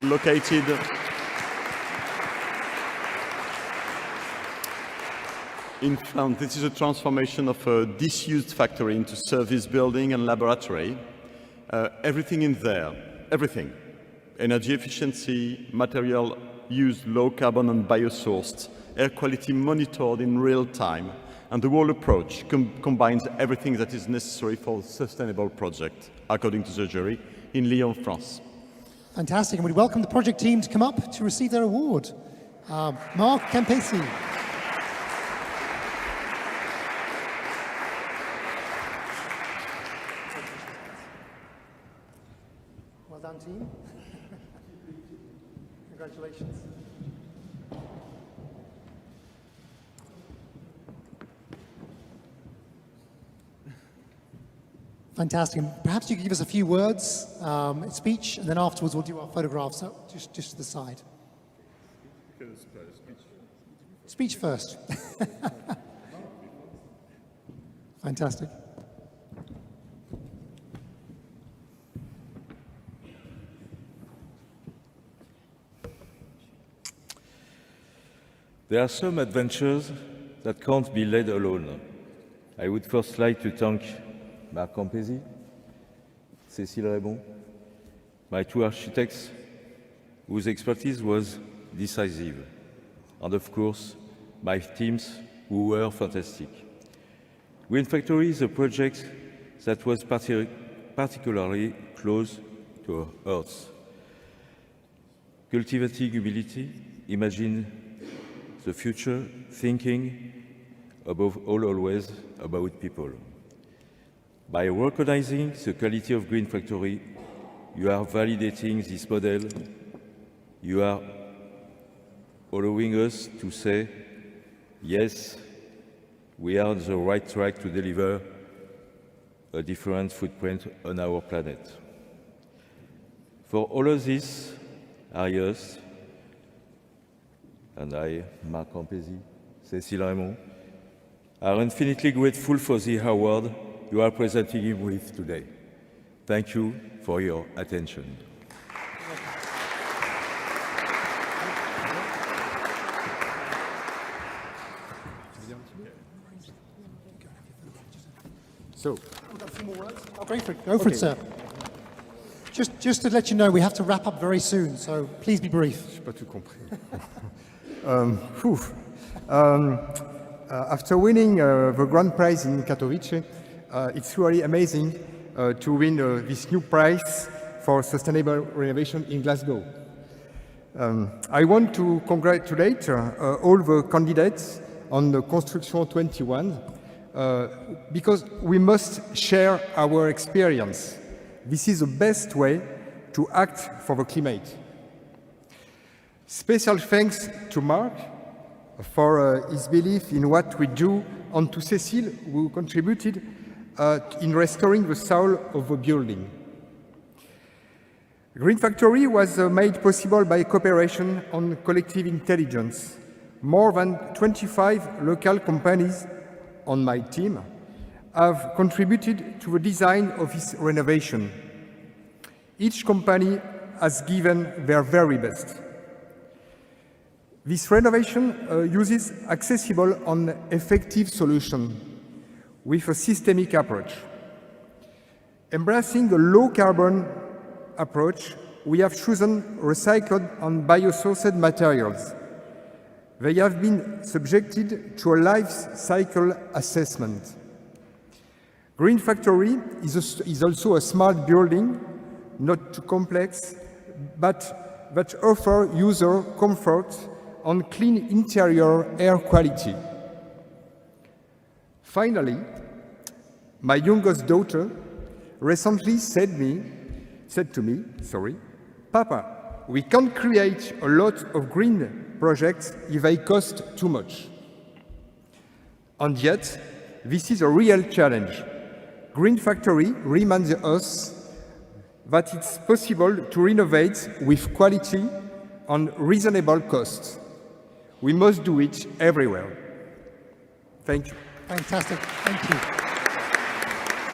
located in front. This is a transformation of a disused factory into service building and laboratory. Everything in there, everything. Energy efficiency, material used low carbon and biosourced, air quality monitored in real time, and the whole approach combines everything that is necessary for a sustainable project, according to the jury, in Lyon, France. Fantastic, and we welcome the project team to come up to receive their award. Mark Campesi. Well done, team. Congratulations. Fantastic. And perhaps you could give us a few words, speech, and then afterwards we'll do our photographs. So just to the side. Speech first. Fantastic. There are some adventures that can't be led alone. I would first like to thank Marc Campesi, Cécile Raymond, my two architects, whose expertise was decisive, and of course, my teams, who were fantastic. Green Factory is a project that was particularly close to our hearts. Cultivating humility, imagine the future, thinking above all always about people. By recognizing the quality of Green Factory, you are validating this model. You are allowing us to say, yes, we are on the right track to deliver a different footprint on our planet. For all of these areas, and I, Marc Campesi, Cécile Raymond, are infinitely grateful for the award you are presenting him with today. Thank you for your attention. So, we've got a few more words. Oh, go for it, sir. Just to let you know, we have to wrap up very soon, so please be brief. Je n'ai pas tout compris. After winning the Grand Prize in Katowice, it's really amazing to win this new prize for sustainable renovation in Glasgow. I want to congratulate all the candidates on the Construction 21 because we must share our experience. This is the best way to act for the climate. Special thanks to Marc for his belief in what we do, and to Cécile, who contributed in restoring the soul of the building. Green Factory was made possible by cooperation on collective intelligence. More than 25 local companies on my team have contributed to the design of this renovation. Each company has given their very best. This renovation uses accessible and effective solutions with a systemic approach. Embracing a low-carbon approach, we have chosen recycled and biosourced materials. They have been subjected to a life cycle assessment. Green Factory is also a smart building, not too complex, but that offers user comfort and clean interior air quality. Finally, my youngest daughter recently said to me, Papa, we can't create a lot of green projects if they cost too much. And yet, this is a real challenge. Green Factory reminds us that it's possible to renovate with quality and reasonable costs. We must do it everywhere. Thank you. Fantastic. Thank you.